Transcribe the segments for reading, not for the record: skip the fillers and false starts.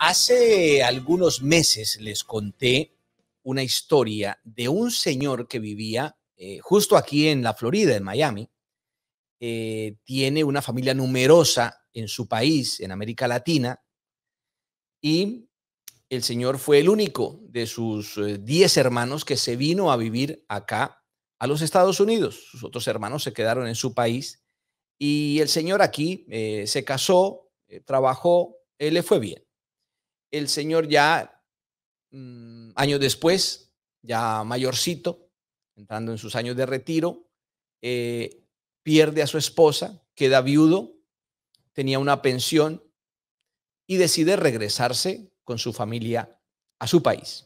Hace algunos meses les conté una historia de un señor que vivía justo aquí en la Florida, en Miami. Tiene una familia numerosa en su país, en América Latina, y el señor fue el único de sus 10 hermanos que se vino a vivir acá a los Estados Unidos. Sus otros hermanos se quedaron en su país y el señor aquí se casó, trabajó, le fue bien. El señor ya años después, ya mayorcito, entrando en sus años de retiro, eh, pierde a su esposa, queda viudo, tenía una pensión y decide regresarse con su familia a su país.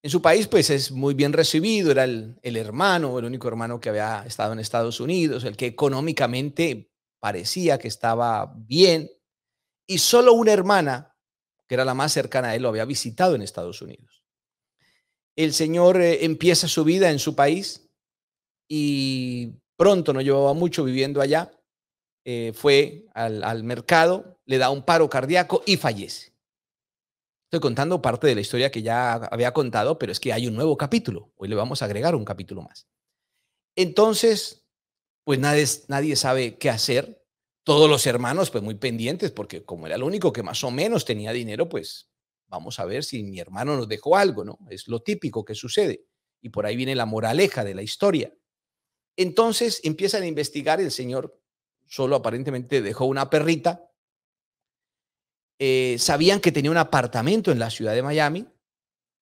En su país, pues es muy bien recibido, era el hermano, el único hermano que había estado en Estados Unidos, el que económicamente parecía que estaba bien, y solo una hermana, que era la más cercana a él, lo había visitado en Estados Unidos. El señor empieza su vida en su país y pronto, no llevaba mucho viviendo allá, fue al mercado, le da un paro cardíaco y fallece. Estoy contando parte de la historia que ya había contado, pero es que hay un nuevo capítulo. Hoy le vamos a agregar un capítulo más. Entonces, pues nadie sabe qué hacer. Todos los hermanos, pues muy pendientes, porque como era el único que más o menos tenía dinero, pues vamos a ver si mi hermano nos dejó algo, ¿no? Es lo típico que sucede. Y por ahí viene la moraleja de la historia. Entonces empiezan a investigar, el señor solo aparentemente dejó una perrita. Sabían que tenía un apartamento en la ciudad de Miami,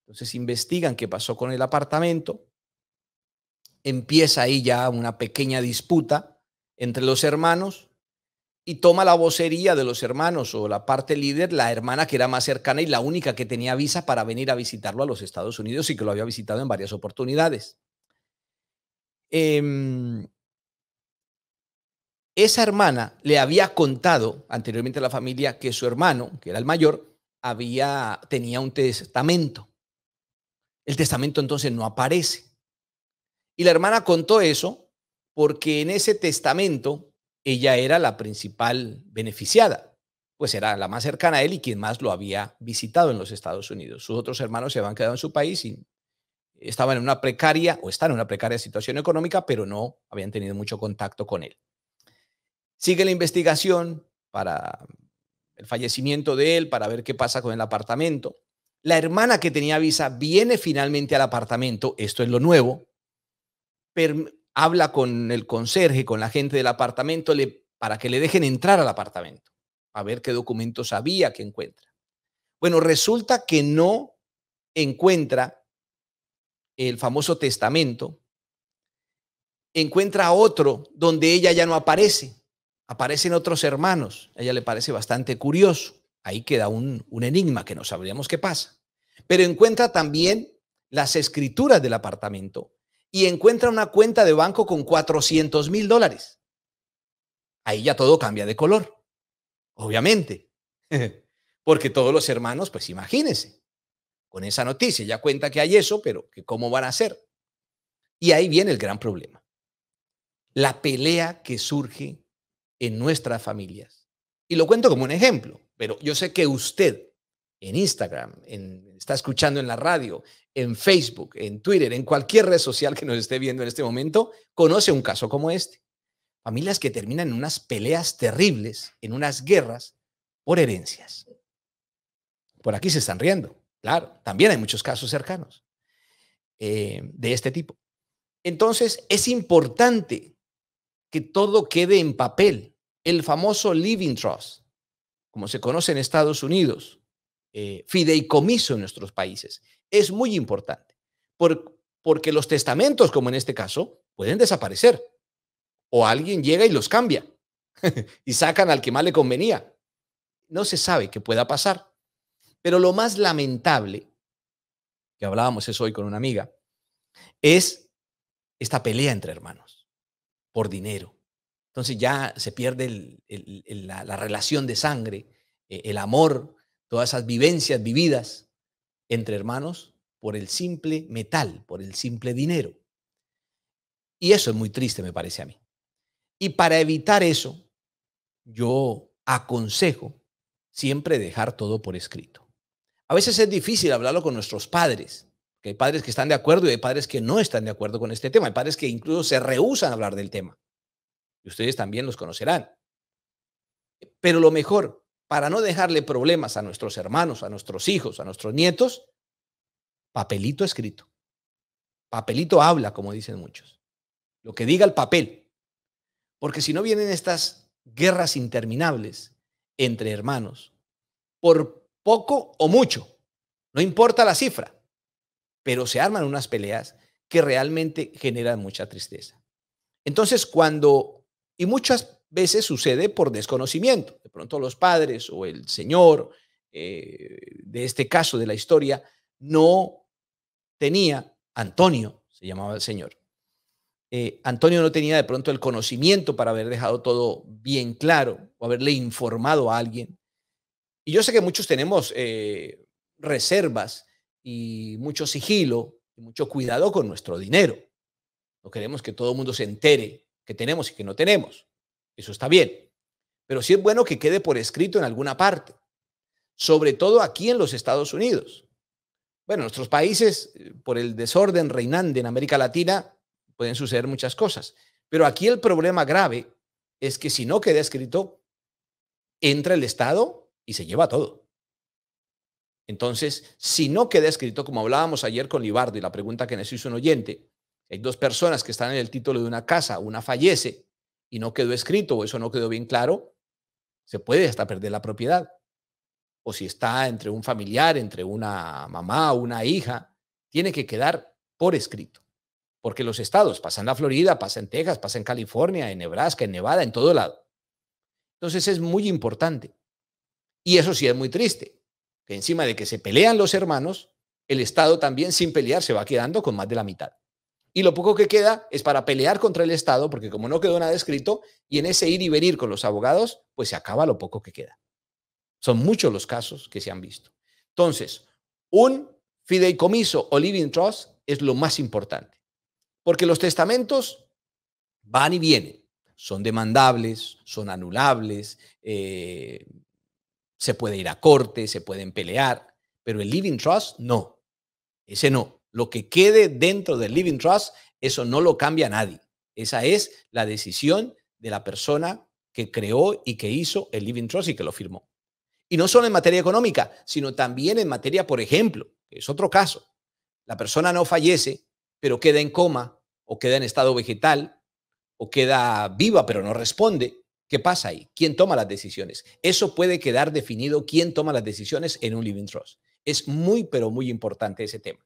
entonces investigan qué pasó con el apartamento. Empieza ahí ya una pequeña disputa entre los hermanos y toma la vocería de los hermanos o la parte líder, la hermana que era más cercana y la única que tenía visa para venir a visitarlo a los Estados Unidos y que lo había visitado en varias oportunidades. Em, Esa hermana le había contado anteriormente a la familia que su hermano, que era el mayor, tenía un testamento. El testamento entonces no aparece. Y la hermana contó eso porque en ese testamento ella era la principal beneficiada, pues era la más cercana a él y quien más lo había visitado en los Estados Unidos. Sus otros hermanos se habían quedado en su país y estaban en una precaria o están en una precaria situación económica, pero no habían tenido mucho contacto con él. Sigue la investigación para el fallecimiento de él, para ver qué pasa con el apartamento. La hermana que tenía visa viene finalmente al apartamento, esto es lo nuevo, habla con el conserje, con la gente del apartamento, para que le dejen entrar al apartamento, a ver qué documentos había que encuentra. Bueno, resulta que no encuentra el famoso testamento, encuentra otro donde ella ya no aparece, aparecen otros hermanos, a ella le parece bastante curioso, ahí queda un enigma que no sabríamos qué pasa, pero encuentra también las escrituras del apartamento y encuentra una cuenta de banco con $400,000. Ahí ya todo cambia de color, obviamente, porque todos los hermanos, pues imagínense, con esa noticia ya cuenta que hay eso, pero que cómo van a hacer. Y ahí viene el gran problema, la pelea que surge en nuestras familias. Y lo cuento como un ejemplo, pero yo sé que usted en Instagram, está escuchando en la radio, en Facebook, en Twitter, en cualquier red social que nos esté viendo en este momento, conoce un caso como este. Familias que terminan en unas peleas terribles, en unas guerras por herencias. Por aquí se están riendo. Claro, también hay muchos casos cercanos de este tipo. Entonces, es importante que todo quede en papel. El famoso living trust, como se conoce en Estados Unidos, fideicomiso en nuestros países, es muy importante. Porque los testamentos, como en este caso, pueden desaparecer o alguien llega y los cambia y sacan al que más le convenía. No se sabe qué pueda pasar. Pero lo más lamentable, que hablábamos eso hoy con una amiga, es esta pelea entre hermanos por dinero. Entonces ya se pierde la relación de sangre, el amor, todas esas vivencias vividas entre hermanos por el simple metal, por el simple dinero. Y eso es muy triste, me parece a mí. Y para evitar eso, yo aconsejo siempre dejar todo por escrito. A veces es difícil hablarlo con nuestros padres, que hay padres que están de acuerdo y hay padres que no están de acuerdo con este tema. Hay padres que incluso se rehúsan a hablar del tema. Y ustedes también los conocerán. Pero lo mejor, para no dejarle problemas a nuestros hermanos, a nuestros hijos, a nuestros nietos, papelito escrito. Papelito habla, como dicen muchos. Lo que diga el papel. Porque si no vienen estas guerras interminables entre hermanos, por poco o mucho, no importa la cifra, pero se arman unas peleas que realmente generan mucha tristeza. Entonces, y muchas veces sucede por desconocimiento, de pronto los padres o el señor de este caso de la historia no tenía, Antonio se llamaba el señor, Antonio no tenía de pronto el conocimiento para haber dejado todo bien claro o haberle informado a alguien. Y yo sé que muchos tenemos reservas y mucho sigilo y mucho cuidado con nuestro dinero. No queremos que todo el mundo se entere que tenemos y que no tenemos. Eso está bien. Pero sí es bueno que quede por escrito en alguna parte, sobre todo aquí en los Estados Unidos. Bueno, en nuestros países, por el desorden reinante en América Latina, pueden suceder muchas cosas. Pero aquí el problema grave es que si no queda escrito, entra el Estado y se lleva todo. Entonces, si no queda escrito, como hablábamos ayer con Libardo y la pregunta que nos hizo un oyente, hay dos personas que están en el título de una casa, una fallece y no quedó escrito o eso no quedó bien claro, se puede hasta perder la propiedad. O si está entre un familiar, entre una mamá o una hija, tiene que quedar por escrito. Porque los estados, pasa en la Florida, pasa en Texas, pasa en California, en Nebraska, en Nevada, en todo lado. Entonces es muy importante. Y eso sí es muy triste, que encima de que se pelean los hermanos, el Estado también sin pelear se va quedando con más de la mitad. Y lo poco que queda es para pelear contra el Estado, porque como no quedó nada escrito, y en ese ir y venir con los abogados, pues se acaba lo poco que queda. Son muchos los casos que se han visto. Entonces, un fideicomiso o living trust es lo más importante, porque los testamentos van y vienen, son demandables, son anulables, se puede ir a corte, se pueden pelear, pero el living trust no, ese no. Lo que quede dentro del living trust, eso no lo cambia nadie. Esa es la decisión de la persona que creó y que hizo el living trust y que lo firmó. Y no solo en materia económica, sino también en materia, por ejemplo, que es otro caso. La persona no fallece, pero queda en coma o queda en estado vegetal o queda viva, pero no responde. ¿Qué pasa ahí? ¿Quién toma las decisiones? Eso puede quedar definido quién toma las decisiones en un living trust. Es muy, pero muy importante ese tema.